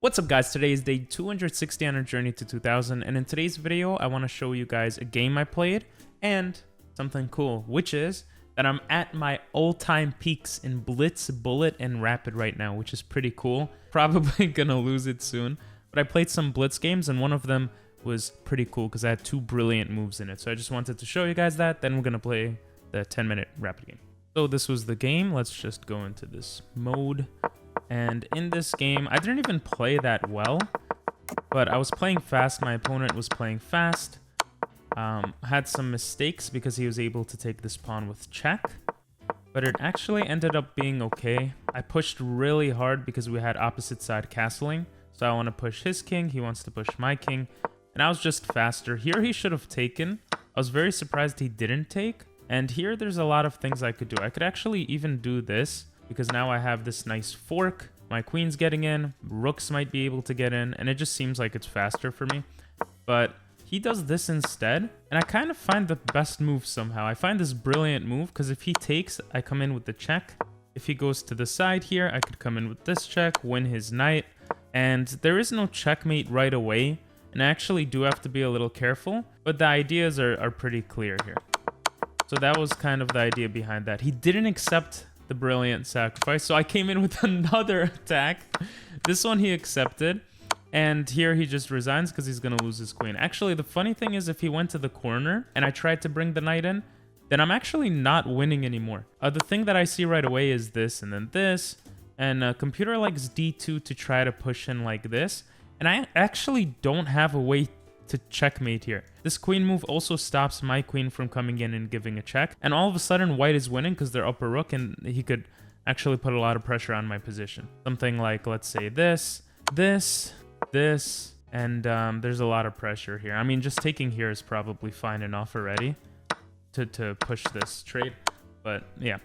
What's up guys, today is day 260 on our journey to 2000, and in today's video I want to show you guys a game I played and something cool, which is that I'm at my all-time peaks in Blitz, Bullet, and Rapid right now, which is pretty cool. Probably gonna lose it soon, but I played some Blitz games and one of them was pretty cool because I had two brilliant moves in it, so I just wanted to show you guys that. Then we're gonna play the 10-minute Rapid game. So this was the game. Let's just go into this mode. And in this game, I didn't even play that well, but I was playing fast. My opponent was playing fast. Had some mistakes because he was able to take this pawn with check, but it actually ended up being okay. I pushed really hard because we had opposite side castling. So I want to push his king. He wants to push my king. And I was just faster. Here he should have taken. I was very surprised he didn't take. And here there's a lot of things I could do. I could actually even do this, because now I have this nice fork. My queen's getting in, rooks might be able to get in, and it just seems like it's faster for me. But he does this instead, and I kind of find the best move somehow. I find this brilliant move, because if he takes, I come in with the check. If he goes to the side here, I could come in with this check, win his knight, and there is no checkmate right away, and I actually do have to be a little careful, but the ideas are pretty clear here. So that was kind of the idea behind that. He didn't accept the brilliant sacrifice, so I came in with another attack. This one he accepted, and here he just resigns because he's gonna lose his queen. Actually, the funny thing is, if he went to the corner and I tried to bring the knight in, then I'm actually not winning anymore. The thing that I see right away is this and then this, and computer likes d2 to try to push in like this, and I actually don't have a way to checkmate here. This queen move also stops my queen from coming in and giving a check, and all of a sudden white is winning because they're up a rook, and he could actually put a lot of pressure on my position. Something like, let's say this, and there's a lot of pressure here. I mean, just taking here is probably fine enough already to push this trade, but yeah.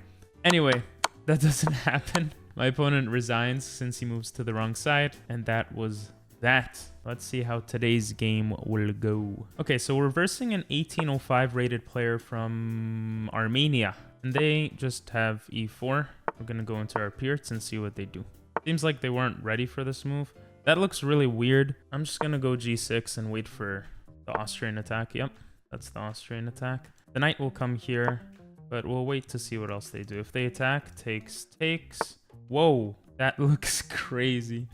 Anyway, that doesn't happen. My opponent resigns since he moves to the wrong side, and that was that. Let's see how today's game will go. Okay, so we're versing an 1805 rated player from Armenia, and they just have e4. We're gonna go into our Pirc and see what they do. Seems like they weren't ready for this move. That looks really weird. I'm just gonna go g6 and wait for the Austrian attack. Yep, that's the Austrian attack. The knight will come here, but we'll wait to see what else they do. If they attack, takes. Whoa, that looks crazy.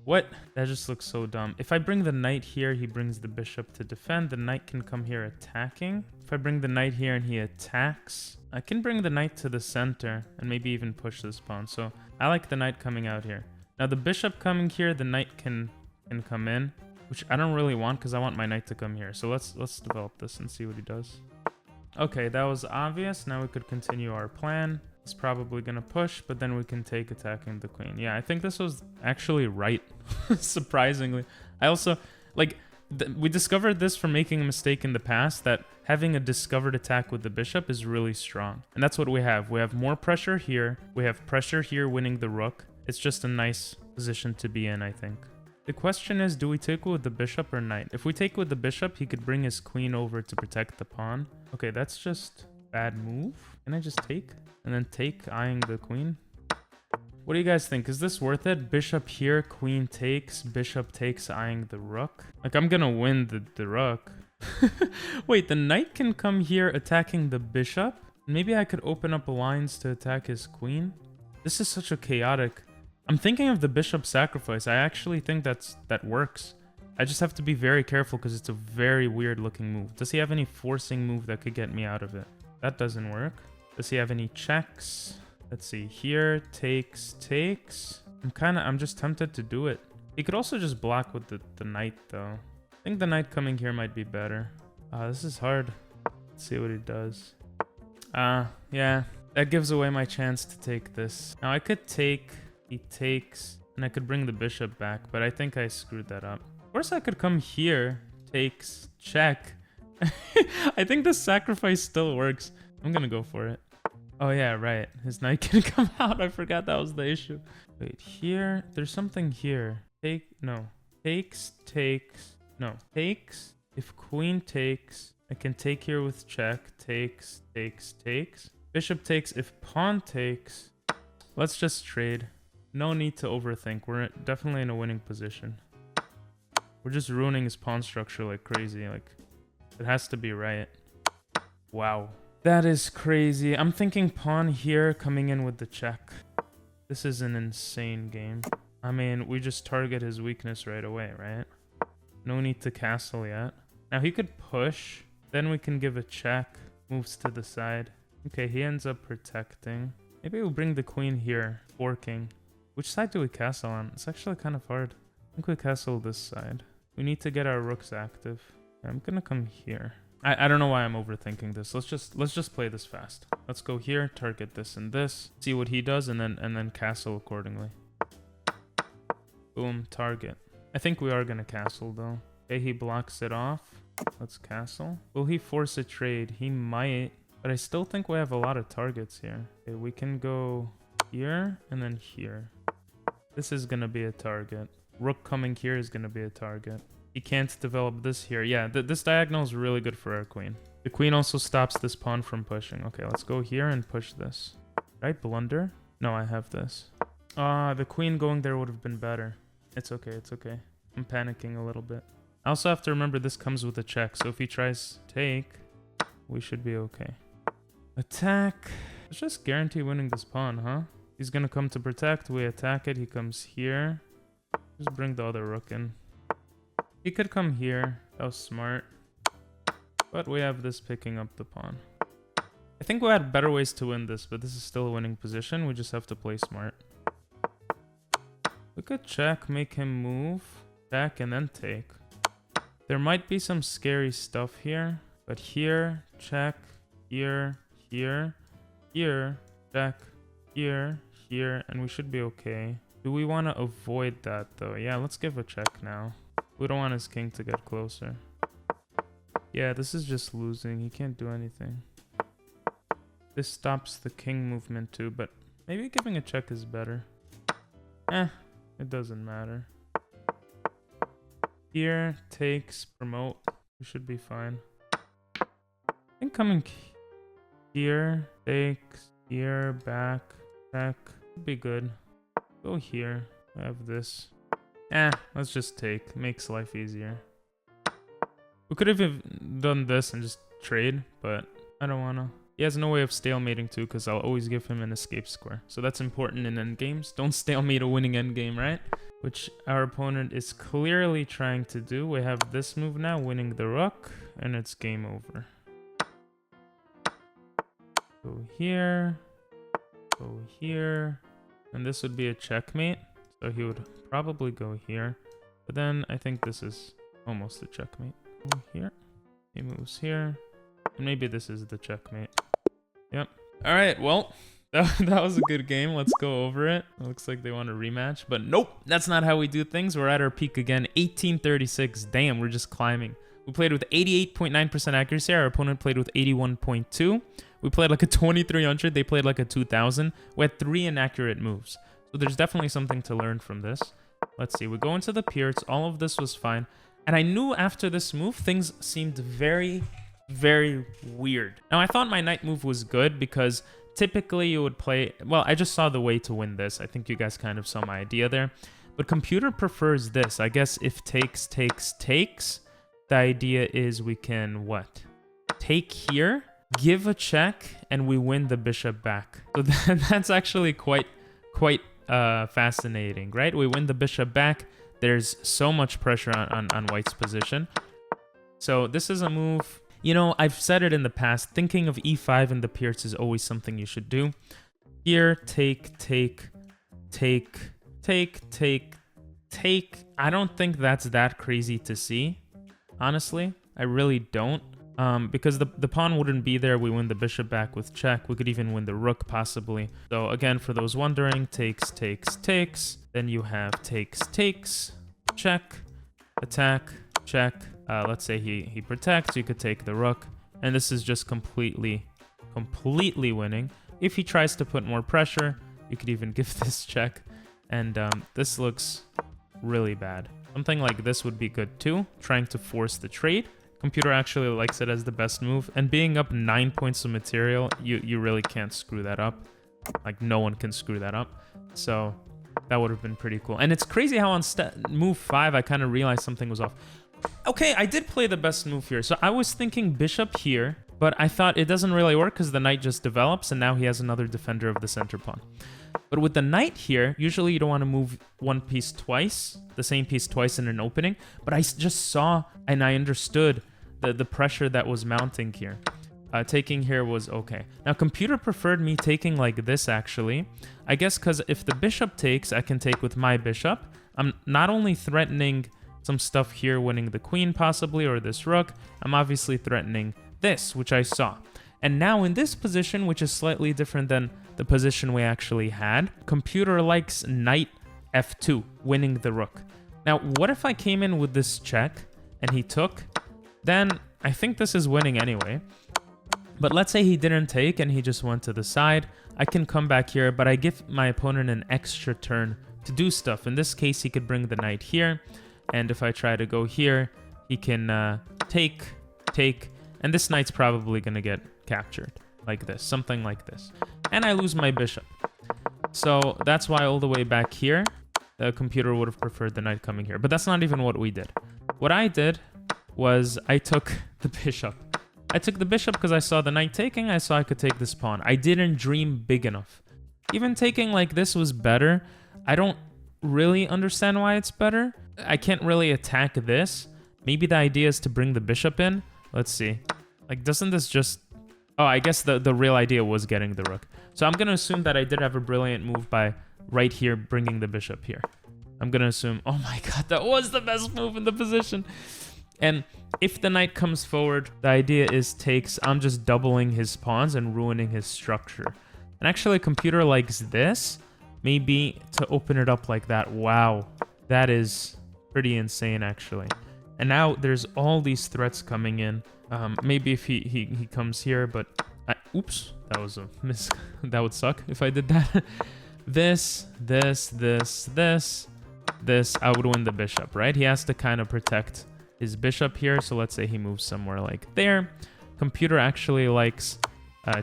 What? That just looks so dumb. If I bring the knight here, he brings the bishop to defend. The knight can come here attacking. If I bring the knight here and he attacks, I can bring the knight to the center and maybe even push this pawn. So I like the knight coming out here. Now the bishop coming here, the knight can come in, which I don't really want because I want my knight to come here. So let's develop this and see what he does. Okay, that was obvious. Now we could continue our plan. It's probably gonna push, but then we can take attacking the queen. Yeah, I think this was actually right, surprisingly. I also, like, we discovered this from making a mistake in the past, that having a discovered attack with the bishop is really strong. And that's what we have. We have more pressure here. We have pressure here winning the rook. It's just a nice position to be in, I think. The question is, do we take with the bishop or knight? If we take with the bishop, he could bring his queen over to protect the pawn. Okay, that's just bad move. Can I just take? And then take, eyeing the queen. What do you guys think? Is this worth it? Bishop here, queen takes, bishop takes, eyeing the rook. Like, I'm gonna win the rook. Wait, the knight can come here attacking the bishop? Maybe I could open up lines to attack his queen? This is such a chaotic... I'm thinking of the bishop sacrifice. I actually think that works. I just have to be very careful because it's a very weird looking move. Does he have any forcing move that could get me out of it? That doesn't work. Does he have any checks? Let's see. Here, takes. I'm just tempted to do it. He could also just block with the knight, though. I think the knight coming here might be better. This is hard. Let's see what he does. Yeah. That gives away my chance to take this. Now, I could take... He takes... And I could bring the bishop back, but I think I screwed that up. Of course, I could come here. Takes. Check. I think the sacrifice still works. I'm gonna go for it. Oh yeah, right. His knight can come out. I forgot that was the issue. Wait, here? There's something here. No. Takes. No. Takes. If queen takes, I can take here with check. Takes. Bishop takes. If pawn takes, let's just trade. No need to overthink. We're definitely in a winning position. We're just ruining his pawn structure like crazy. Like, it has to be right. Wow. That is crazy. I'm thinking pawn here coming in with the check. This is an insane game. I mean, we just target his weakness right away, right? No need to castle yet. Now he could push. Then we can give a check. Moves to the side. Okay, he ends up protecting. Maybe we'll bring the queen here. Forking. Which side do we castle on? It's actually kind of hard. I think we castle this side. We need to get our rooks active. I'm gonna come here. I don't know why I'm overthinking this. Let's just play this fast. Let's go here, target this and this, see what he does, and then castle accordingly. Boom, target. I think we are gonna castle though. Okay, he blocks it off. Let's castle. Will he force a trade? He might, but I still think we have a lot of targets here. Okay, we can go here and then here. This is gonna be a target. Rook coming here is gonna be a target. He can't develop this here. Yeah, this diagonal is really good for our queen. The queen also stops this pawn from pushing. Okay, let's go here and push this. Did I blunder? No, I have this. The queen going there would have been better. It's okay, it's okay. I'm panicking a little bit. I also have to remember this comes with a check, so if he tries take, we should be okay. Attack. Let's just guarantee winning this pawn, huh? He's gonna come to protect. We attack it. He comes here. Just bring the other rook in. He could come here. That was smart. But we have this picking up the pawn. I think we had better ways to win this, but this is still a winning position. We just have to play smart. We could check, make him move, check, and then take. There might be some scary stuff here, but here, check, here, here, here, check, here, here, and we should be okay. Do we want to avoid that though? Yeah, let's give a check now. We don't want his king to get closer. Yeah, this is just losing. He can't do anything. This stops the king movement too, but maybe giving a check is better. It doesn't matter. Here, takes, promote. We should be fine. I think coming here, takes, here, back, check. Would be good. Go here. I have this. Let's just take. Makes life easier. We could have done this and just trade, but I don't wanna. He has no way of stalemating too, because I'll always give him an escape square. So that's important in endgames. Don't stalemate a winning endgame, right? Which our opponent is clearly trying to do. We have this move now, winning the rook, and it's game over. Go here. Go here. And this would be a checkmate. So he would probably go here. But then I think this is almost a checkmate. Go here. He moves here. And maybe this is the checkmate. Yep. Alright, well, that was a good game. Let's go over it. It looks like they want a rematch. But nope, that's not how we do things. We're at our peak again. 1836. Damn, we're just climbing. We played with 88.9% accuracy. Our opponent played with 81.2. We played like a 2300. They played like a 2000. We had 3 inaccurate moves. So there's definitely something to learn from this. Let's see. We go into the Pirc. All of this was fine. And I knew after this move, things seemed very, very weird. Now, I thought my knight move was good because typically you would play... Well, I just saw the way to win this. I think you guys kind of saw my idea there. But computer prefers this. I guess if takes, takes, takes, the idea is we can what? Take here, give a check, and we win the bishop back. So that's actually quite fascinating, right? We win the bishop back. There's so much pressure on White's position. So this is a move... You know, I've said it in the past. Thinking of e5 in the Pirc is always something you should do. Here, take, take, take, take, take, take. I don't think that's that crazy to see. Honestly, I really don't. Because the pawn wouldn't be there. We win the bishop back with check. We could even win the rook, possibly. So again, for those wondering, takes, takes, takes. Then you have takes, takes, check, attack, check. Let's say he protects. You could take the rook. And this is just completely winning. If he tries to put more pressure, you could even give this check. And this looks really bad. Something like this would be good too. Trying to force the trade. Computer actually likes it as the best move. And being up 9 points of material, you really can't screw that up. Like, no one can screw that up. So That would have been pretty cool. And it's crazy how on move 5, I kind of realized something was off. Okay, I did play the best move here. So I was thinking bishop here, but I thought it doesn't really work because the knight just develops, and now he has another defender of the center pawn. But with the knight here, usually you don't want to move one piece twice, the same piece twice in an opening. But I just saw and I understood the pressure that was mounting here. Taking here was okay. Now, computer preferred me taking like this, actually. I guess because if the bishop takes, I can take with my bishop. I'm not only threatening some stuff here, winning the queen possibly, or this rook, I'm obviously threatening this, which I saw. And now in this position, which is slightly different than the position we actually had, computer likes knight f2, winning the rook. Now, what if I came in with this check and he took? Then I think this is winning anyway. But let's say he didn't take and he just went to the side. I can come back here, but I give my opponent an extra turn to do stuff. In this case, he could bring the knight here. And if I try to go here, he can take, and this knight's probably going to get captured like this, something like this. And I lose my bishop. So that's why all the way back here, the computer would have preferred the knight coming here. But that's not even what we did. What I did was I took the bishop. I took the bishop because I saw the knight taking. I saw I could take this pawn. I didn't dream big enough. Even taking like this was better. I don't really understand why it's better. I can't really attack this. Maybe the idea is to bring the bishop in. Let's see. Like, doesn't this just... Oh, I guess the real idea was getting the rook. So I'm going to assume that I did have a brilliant move by right here bringing the bishop here. I'm going to assume... Oh my god, that was the best move in the position. And if the knight comes forward, the idea is takes. I'm just doubling his pawns and ruining his structure. And actually, computer likes this. Maybe to open it up like that. Wow. That is pretty insane, actually. And now there's all these threats coming in. Maybe if he comes here, but... oops. That was a miss. That would suck if I did that. This, I would win the bishop, right? He has to kind of protect his bishop here. So let's say he moves somewhere like there. Computer actually likes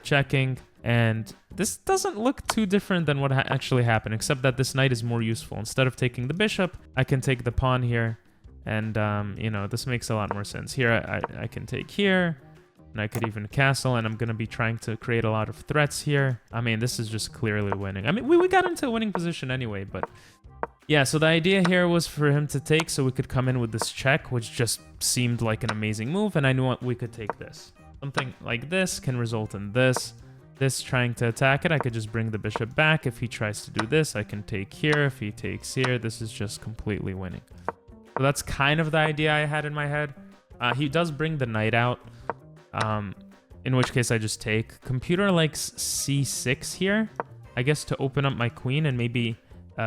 checking. And this doesn't look too different than what actually happened, except that this knight is more useful. Instead of taking the bishop, I can take the pawn here. And, you know, this makes a lot more sense. Here, I can take here. And I could even castle, and I'm going to be trying to create a lot of threats here. I mean, this is just clearly winning. I mean, we got into a winning position anyway, but... Yeah, so the idea here was for him to take so we could come in with this check, which just seemed like an amazing move, and I knew we could take this. Something like this can result in this. This trying to attack it, I could just bring the bishop back. If he tries to do this, I can take here. If he takes here, this is just completely winning. So that's kind of the idea I had in my head. He does bring the knight out, in which case I just take. Computer likes c6 here, I guess to open up my queen and maybe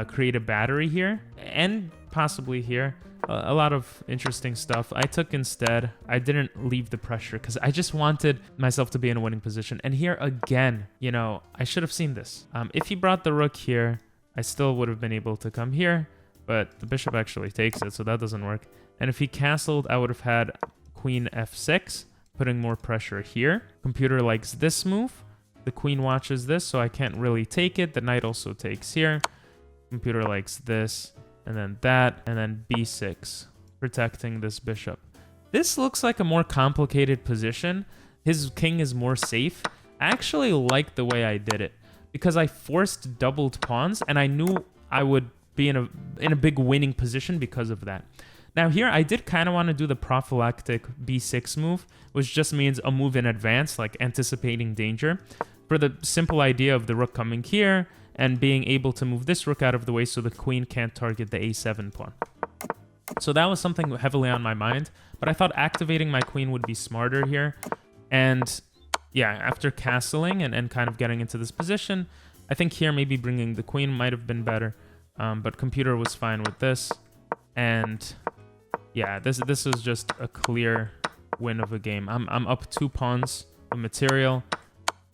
create a battery here and possibly here. A lot of interesting stuff. I took instead. I didn't leave the pressure because I just wanted myself to be in a winning position. And here again, you know, I should have seen this. If he brought the rook here, I still would have been able to come here, but the bishop actually takes it, so that doesn't work. And if he castled, I would have had queen f6, putting more pressure here. Computer likes this move. The queen watches this, so I can't really take it. The knight also takes here. Computer likes this, and then that, and then b6, protecting this bishop. This looks like a more complicated position. His king is more safe. I actually like the way I did it because I forced doubled pawns, and I knew I would be in a big winning position because of that. Now here, I did kind of want to do the prophylactic b6 move, which just means a move in advance, like anticipating danger, for the simple idea of the rook coming here and being able to move this rook out of the way so the queen can't target the a7 pawn. So that was something heavily on my mind, but I thought activating my queen would be smarter here. And yeah, after castling and kind of getting into this position, I think here maybe bringing the queen might have been better, but computer was fine with this. And yeah, this was just a clear win of a game. I'm up 2 pawns of material,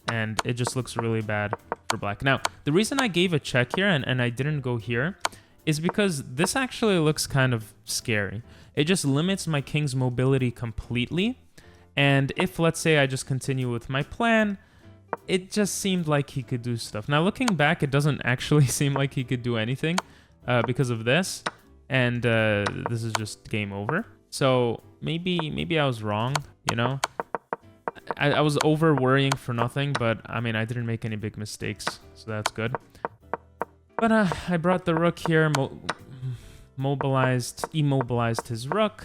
and it just looks really bad for black. Now, the reason I gave a check here and I didn't go here is because this actually looks kind of scary. It just limits my king's mobility completely. And if, let's say, I just continue with my plan, it just seemed like he could do stuff. Now, looking back, it doesn't actually seem like he could do anything because of this. And this is just game over. So maybe I was wrong, you know? I was over worrying for nothing, but I mean, I didn't make any big mistakes, so that's good. But I brought the rook here, immobilized his rook,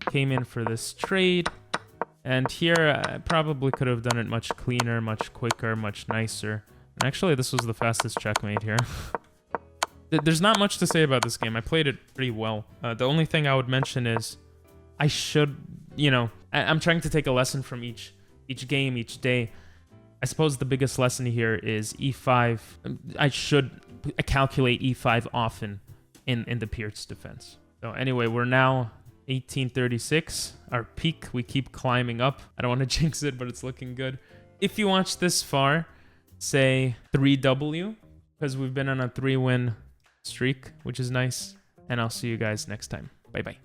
came in for this trade. And here, I probably could have done it much cleaner, much quicker, much nicer. And actually, this was the fastest checkmate here. There's not much to say about this game. I played it pretty well. The only thing I would mention is I should, you know, I'm trying to take a lesson from each game, each day. I suppose the biggest lesson here is e5. I should calculate e5 often in the Pirc defense. So anyway, we're now 1836. Our peak, we keep climbing up. I don't want to jinx it, but it's looking good. If you watched this far, say 3W, because we've been on a 3-win streak, which is nice. And I'll see you guys next time. Bye-bye.